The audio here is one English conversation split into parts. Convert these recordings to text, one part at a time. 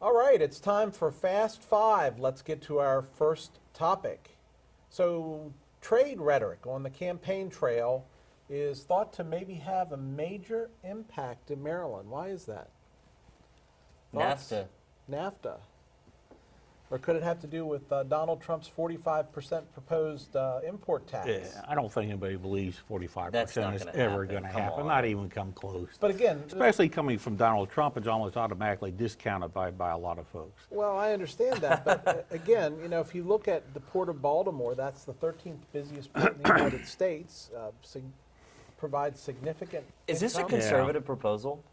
All right, it's time for Fast Five. Let's get to our first topic. So, trade rhetoric on the campaign trail is thought to maybe have a major impact in Maryland. Why is that? Thoughts? NAFTA. Or could it have to do with Donald Trump's 45% proposed import tax? Yeah, I don't think anybody believes 45% That's not is gonna ever happen. going to Come happen, on. not even come close. But again, Especially coming from Donald Trump, it's almost automatically discounted by a lot of folks. well, I understand that, but again, you know, if you look at the Port of Baltimore, that's the 13th busiest port in the United States, provides significant Is this a income. conservative proposal?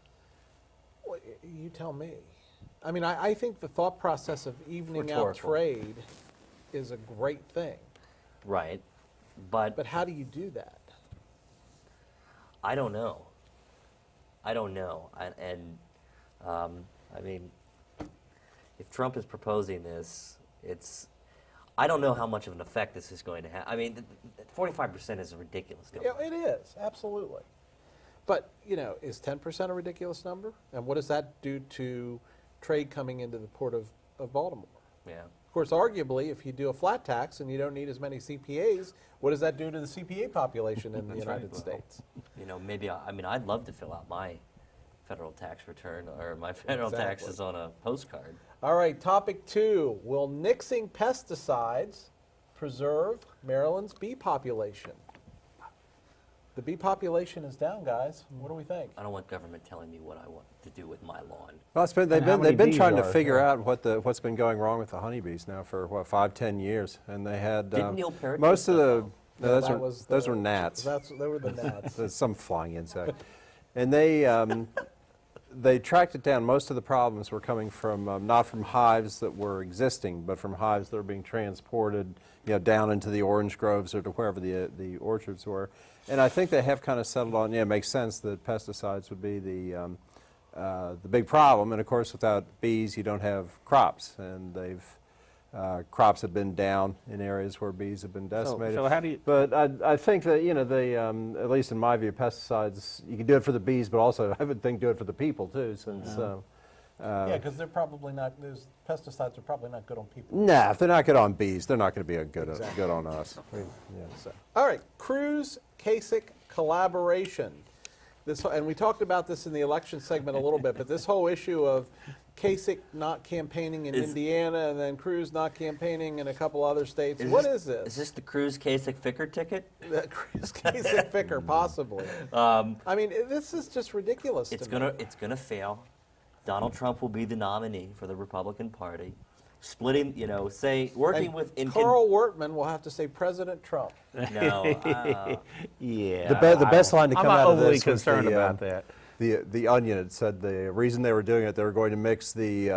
Well, you tell me. I mean, I think the thought process of evening out Rhetorical. trade is a great thing, Right. But but how do you do that? I don't know. I mean, if Trump is proposing this, I don't know how much of an effect this is going to have. I mean, 45% is a ridiculous number. Yeah, it is, absolutely. But, you know, is 10% a ridiculous number? And what does that do to trade coming into the Port of Baltimore? Yeah. Of course, arguably, if you do a flat tax and you don't need as many CPAs, what does that do to the CPA population in the United States? You know, maybe, I'd love to fill out my federal tax return or my federal Exactly. taxes on a postcard. All right, topic 2. Will nixing pesticides preserve Maryland's bee population? The bee population is down, guys. What do we think? I don't want government telling me what I want to do with my lawn. Well, And how many they've been bees trying to are figure there? out what's been going wrong with the honeybees now for 5-10 years, and they had Didn't Neil Peart most do of that, the though? those were gnats. They were the gnats. There's some flying insect, and they tracked it down. Most of the problems were coming from not from hives that were existing, but from hives that were being transported, you know, down into the orange groves or to wherever the orchards were. And I think they have kind of settled on. Yeah, it makes sense that pesticides would be the big problem. And of course, without bees, you don't have crops, and crops have been down in areas where bees have been decimated. So how do you? But I think that, you know, at least in my view, pesticides, you can do it for the bees, but also I would think do it for the people too, since. Yeah, because they're probably not. Those pesticides are probably not good on people. Nah, if they're not good on bees, they're not going to be good Exactly. on us. Yeah, so. All right, Cruz-Kasich collaboration. And we talked about this in the election segment a little bit, but this whole issue of Kasich not campaigning in Indiana and then Cruz not campaigning in a couple other states. What is this? Is this the Cruz Kasich Ficker ticket? The Cruz-Kasich Ficker, possibly. I mean, this is just ridiculous. It's to me. gonna fail. Donald Trump will be the nominee for the Republican Party. Splitting, you know, working And with Carl Wortman will have to say President Trump. No, Yeah. The best line to I'm come not out of overly this was concerned about that. The Onion had said the reason they were doing it, they were going to mix the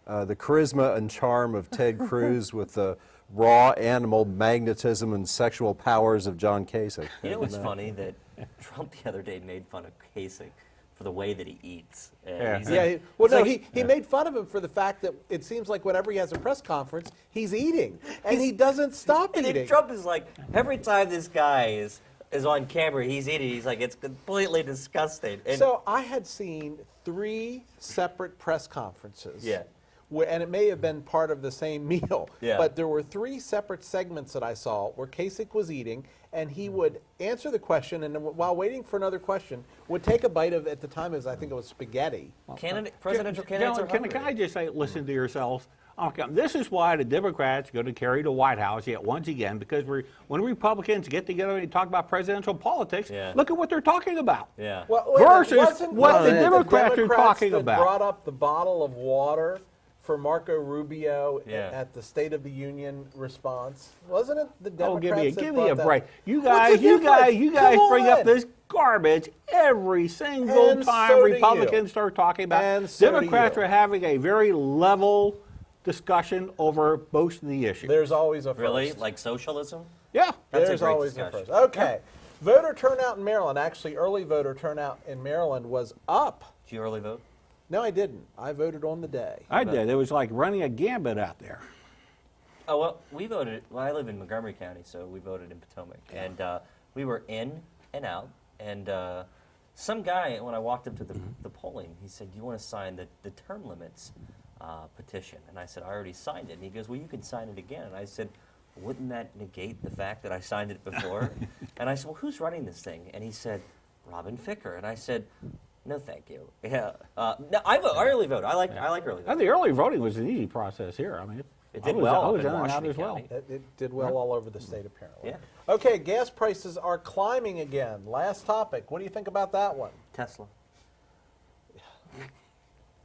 charisma and charm of Ted Cruz with the raw animal magnetism and sexual powers of John Kasich. you know what's funny that Trump the other day made fun of Kasich for the way that he eats. Yeah. He's Yeah, like- well, no, he's he made fun of him for the fact that it seems like whenever he has a press conference, he's eating, and he doesn't stop and then eating. Trump is like, every time this guy is on camera, he's eating. He's like, it's completely disgusting. And So I had seen 3 separate press conferences. Yeah. And it may have been part of the same meal. Yeah. But there were 3 separate segments that I saw where Kasich was eating, and he would answer the question, and then while waiting for another question, would take a bite of, at the time, I think it was spaghetti. presidential candidates are Can I just say, listen to yourselves? Okay, this is why the Democrats go to carry the White House yet once again, because when Republicans get together and talk about presidential politics, Yeah. look at what they're talking about. Yeah. Well, wait a minute, Versus wasn't what the it Democrats are talking that about. brought up the bottle of water for Marco Rubio Yeah. at the State of the Union response? Wasn't it the Oh, Democrats give that me a brought that- break. You What's guys, the you difference? guys Come bring up on. this garbage every single And time so do Republicans you. start talking about. And so do Democrats you. are having a very level discussion over most of the issues. There's always a first. Really? Like socialism? Yeah. That's a There's great always discussion. a first. Okay. Voter turnout in Maryland, actually early voter turnout in Maryland was up. Did you early vote? No, I didn't. I voted on the day. I did. It was like running a gambit out there. Oh, well, we voted. Well, I live in Montgomery County, so we voted in Potomac. And we were in and out. And some guy, when I walked up to the polling, he said, "Do you want to sign the term limits petition. And I said, I already signed it. And he goes, well, you can sign it again. And I said, wouldn't that negate the fact that I signed it before? And I said, well, who's running this thing? And he said, Robin Ficker. And I said, no, thank you. Yeah, no, I early vote. I like early vote. And the early voting was an easy process here. I mean, It did I was, well I up was in in and out Washington as well. County. It did well all over the state, apparently. Yeah. Okay, gas prices are climbing again. Last topic. What do you think about that one? Tesla.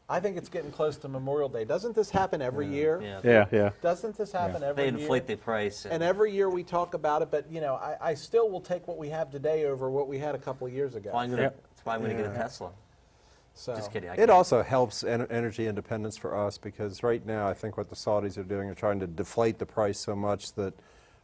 I think it's getting close to Memorial Day. Doesn't this happen every year? Yeah. Doesn't this happen every They year? inflate the price. And every year we talk about it, but I still will take what we have today over what we had a couple of years ago. That's why I'm going to get a Tesla. So Just kidding. I It can't. also helps energy independence for us because right now I think what the Saudis are doing are trying to deflate the price so much that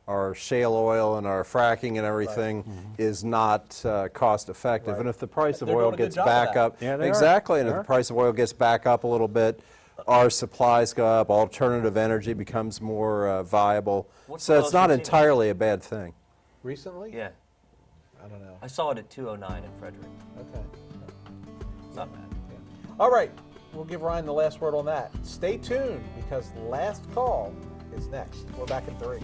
our shale oil and our fracking and everything is not cost effective. Right. And if the price of They're oil doing a good gets job of back that. up, Yeah, they are. exactly, and They if are. the price of oil gets back up a little bit, our supplies go up, alternative energy becomes more viable. What's So the it's lowest not you've seen it? entirely a bad thing. recently? Yeah. I don't know. I saw it at 209 in Frederick. Okay. It's not bad. All right. We'll give Ryan the last word on that. Stay tuned because last call is next. We're back in 3.